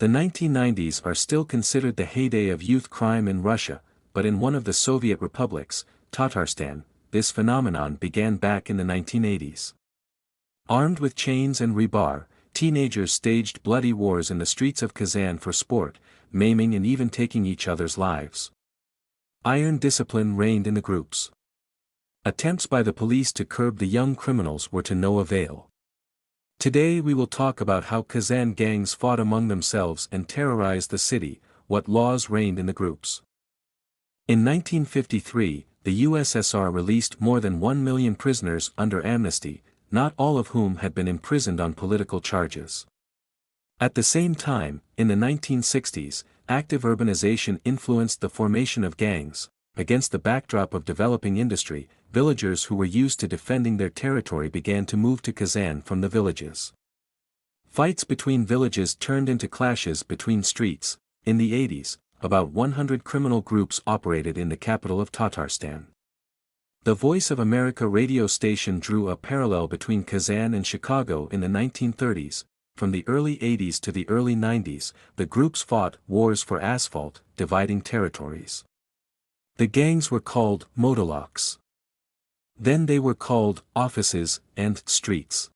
The 1990s are still considered the heyday of youth crime in Russia, but in one of the Soviet republics, Tatarstan, this phenomenon began back in the 1980s. Armed with chains and rebar, teenagers staged bloody wars in the streets of Kazan for sport, maiming and even taking each other's lives. Iron discipline reigned in the groups. Attempts by the police to curb the young criminals were to no avail. Today we will talk about how Kazan gangs fought among themselves and terrorized the city, what laws reigned in the groups. In 1953, the USSR released more than 1 million prisoners under amnesty, not all of whom had been imprisoned on political charges. At the same time, in the 1960s, active urbanization influenced the formation of gangs. Against the backdrop of developing industry, villagers who were used to defending their territory began to move to Kazan from the villages. Fights between villages turned into clashes between streets. In the 80s, about 100 criminal groups operated in the capital of Tatarstan. The Voice of America radio station drew a parallel between Kazan and Chicago in the 1930s. From the early 80s to the early 90s, the groups fought wars for asphalt, dividing territories. The gangs were called motorlocks. Then they were called offices and streets.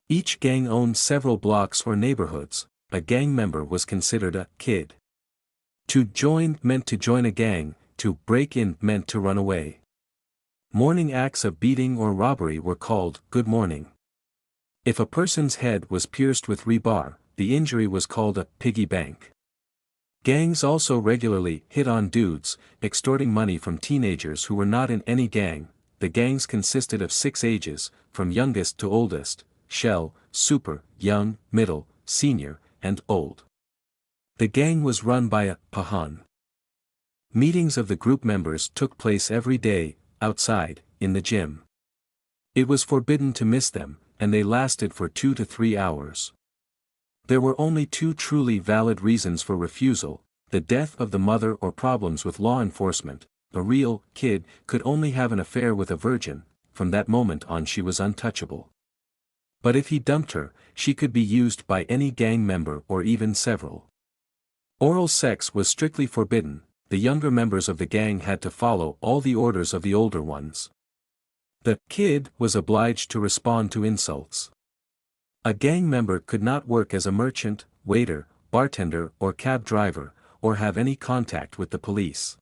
Each gang owned several blocks or neighborhoods. A gang member was considered a kid. To join meant to join a gang, to break in meant to run away. Morning acts of beating or robbery were called good morning. If a person's head was pierced with rebar, the injury was called a piggy bank. Gangs also regularly hit on dudes, extorting money from teenagers who were not in any gang. The gangs consisted of 6 ages, from youngest to oldest: shell, super, young, middle, senior, and old. The gang was run by a pahan. Meetings of the group members took place every day, outside, in the gym. It was forbidden to miss them, and they lasted for 2 to 3 hours. There were only 2 truly valid reasons for refusal: the death of the mother or problems with law enforcement. A real kid could only have an affair with a virgin. From that moment on she was untouchable. But if he dumped her, she could be used by any gang member or even several. Oral sex was strictly forbidden. The younger members of the gang had to follow all the orders of the older ones. The kid was obliged to respond to insults. A gang member could not work as a merchant, waiter, bartender or cab driver, or have any contact with the police.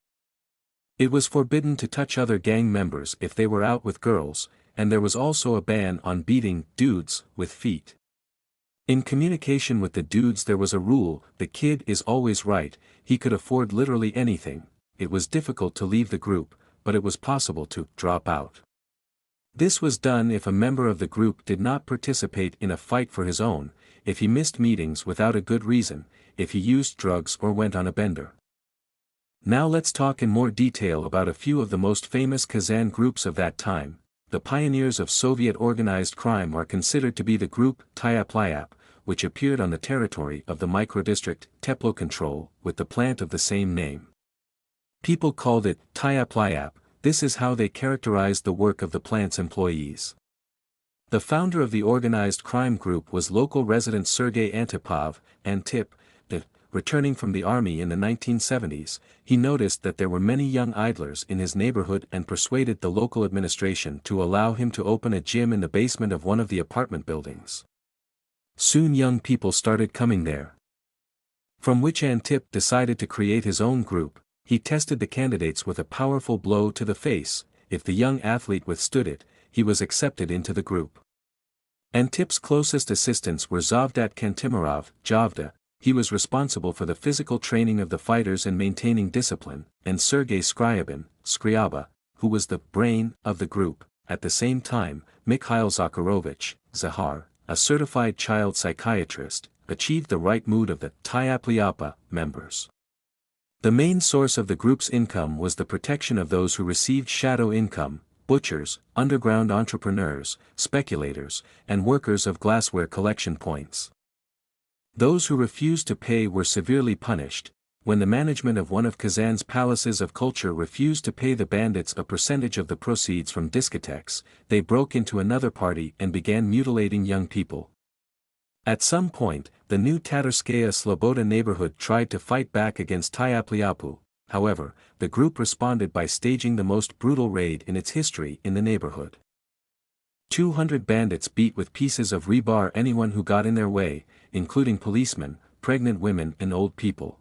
It was forbidden to touch other gang members if they were out with girls, and there was also a ban on beating dudes with feet. In communication with the dudes there was a rule: the kid is always right. He could afford literally anything. It was difficult to leave the group, but it was possible to drop out. This was done if a member of the group did not participate in a fight for his own, if he missed meetings without a good reason, if he used drugs or went on a bender. Now let's talk in more detail about a few of the most famous Kazan groups of that time. The pioneers of Soviet organized crime are considered to be the group Tyaplyak, which appeared on the territory of the microdistrict Teplokontrol, with the plant of the same name. People called it Tyaplyak. This is how they characterized the work of the plant's employees. The founder of the organized crime group was local resident Sergei Antipov. Antip, returning from the army in the 1970s, he noticed that there were many young idlers in his neighborhood and persuaded the local administration to allow him to open a gym in the basement of one of the apartment buildings. Soon young people started coming there. From which Antip decided to create his own group. He tested the candidates with a powerful blow to the face. If the young athlete withstood it, he was accepted into the group. Antip's closest assistants were Zavdat Kantimirov, Javda. He was responsible for the physical training of the fighters and maintaining discipline, and Sergei Skryaba, who was the brain of the group. At the same time, Mikhail Zakharovich, Zahar, a certified child psychiatrist, achieved the right mood of the Tyaplyak members. The main source of the group's income was the protection of those who received shadow income: butchers, underground entrepreneurs, speculators, and workers of glassware collection points. Those who refused to pay were severely punished. When the management of one of Kazan's palaces of culture refused to pay the bandits a percentage of the proceeds from discotheques, they broke into another party and began mutilating young people. At some point, the new Tatarskaya Sloboda neighborhood tried to fight back against Tyaplyapu. However, the group responded by staging the most brutal raid in its history in the neighborhood. 200 bandits beat with pieces of rebar anyone who got in their way, including policemen, pregnant women and old people.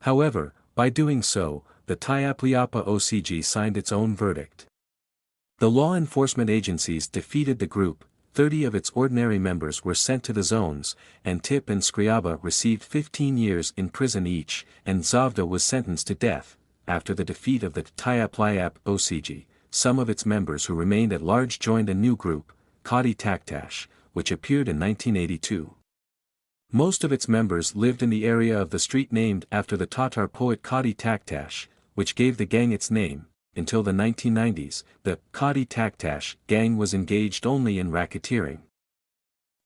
However, by doing so, the Tyapliyapa OCG signed its own verdict. The law enforcement agencies defeated the group, 30 of its ordinary members were sent to the zones, and Tip and Skriaba received 15 years in prison each, and Zavda was sentenced to death. After the defeat of the Tyapliyap OCG, some of its members who remained at large joined a new group, Kadi Taktash, which appeared in 1982. Most of its members lived in the area of the street named after the Tatar poet Kadi Taktash, which gave the gang its name. Until the 1990s, the Kadi Taktash gang was engaged only in racketeering.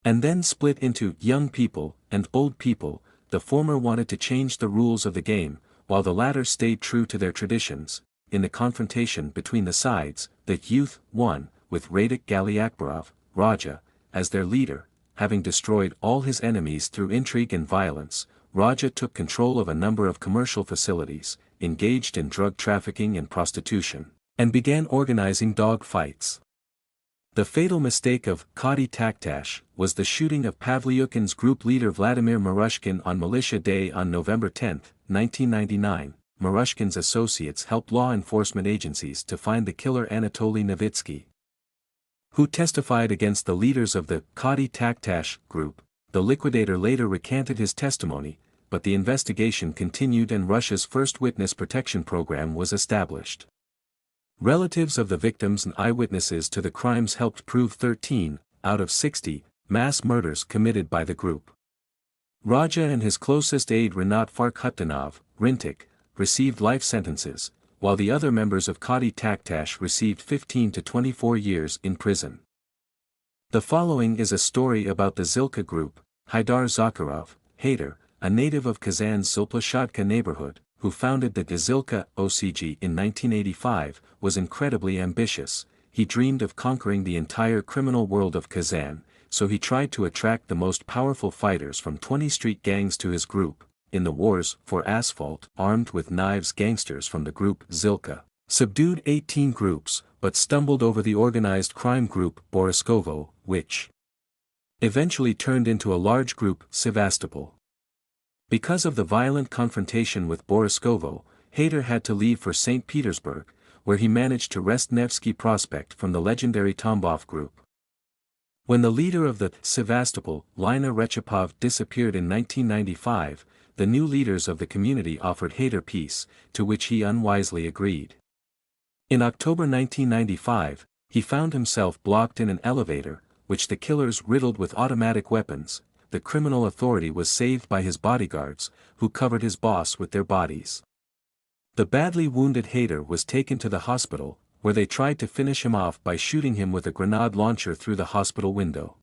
And then split into young people and old people. The former wanted to change the rules of the game, while the latter stayed true to their traditions. In the confrontation between the sides, the youth won, with Radik Galiakbarov, Raja, as their leader. Having destroyed all his enemies through intrigue and violence, Raja took control of a number of commercial facilities, engaged in drug trafficking and prostitution, and began organizing dog fights. The fatal mistake of Kadi Taktash was the shooting of Pavlyukin's group leader Vladimir Marushkin on Militia Day on November 10, 1999. Marushkin's associates helped law enforcement agencies to find the killer Anatoly Novitsky, who testified against the leaders of the Kadi Taktash group. The liquidator later recanted his testimony, but the investigation continued and Russia's first witness protection program was established. Relatives of the victims and eyewitnesses to the crimes helped prove 13, out of 60, mass murders committed by the group. Raja and his closest aide Rinat Farkhutdinov, Rintik, received life sentences, while the other members of Kadi Taktash received 15 to 24 years in prison. The following is a story about the Zilka group. Haidar Zakharov, Haidar, a native of Kazan's Zilplashadka neighborhood, who founded the Zilka OCG in 1985, was incredibly ambitious. He dreamed of conquering the entire criminal world of Kazan, so he tried to attract the most powerful fighters from 20 street gangs to his group. In the wars for asphalt, armed with knives, gangsters from the group Zilka subdued 18 groups, but stumbled over the organized crime group Boriskovo, which eventually turned into a large group, Sevastopol. Because of the violent confrontation with Boriskovo, Haidar had to leave for St. Petersburg, where he managed to wrest Nevsky Prospect from the legendary Tambov group. When the leader of the Sevastopol, Lina Rechapov, disappeared in 1995, the new leaders of the community offered Haidar peace, to which he unwisely agreed. In October 1995, he found himself blocked in an elevator, which the killers riddled with automatic weapons. The criminal authority was saved by his bodyguards, who covered his boss with their bodies. The badly wounded Haidar was taken to the hospital, where they tried to finish him off by shooting him with a grenade launcher through the hospital window.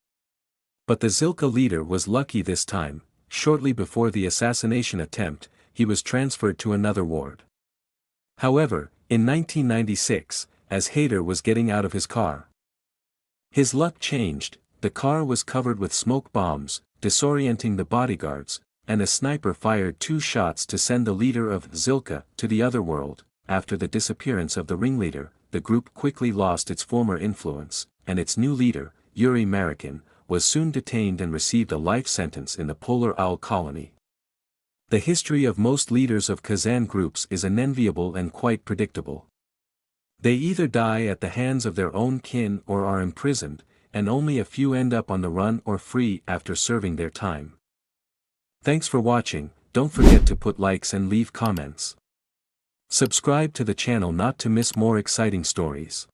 But the Zilka leader was lucky this time. Shortly before the assassination attempt, he was transferred to another ward. However, in 1996, as Haidar was getting out of his car, his luck changed. The car was covered with smoke bombs, disorienting the bodyguards, and a sniper fired 2 shots to send the leader of Zilka to the other world. After the disappearance of the ringleader, the group quickly lost its former influence, and its new leader, Yuri Marikin, was soon detained and received a life sentence in the Polar Owl colony. The history of most leaders of Kazan groups is unenviable and quite predictable. They either die at the hands of their own kin or are imprisoned, and only a few end up on the run or free after serving their time. Thanks for watching. Don't forget to put likes and leave comments. Subscribe to the channel not to miss more exciting stories.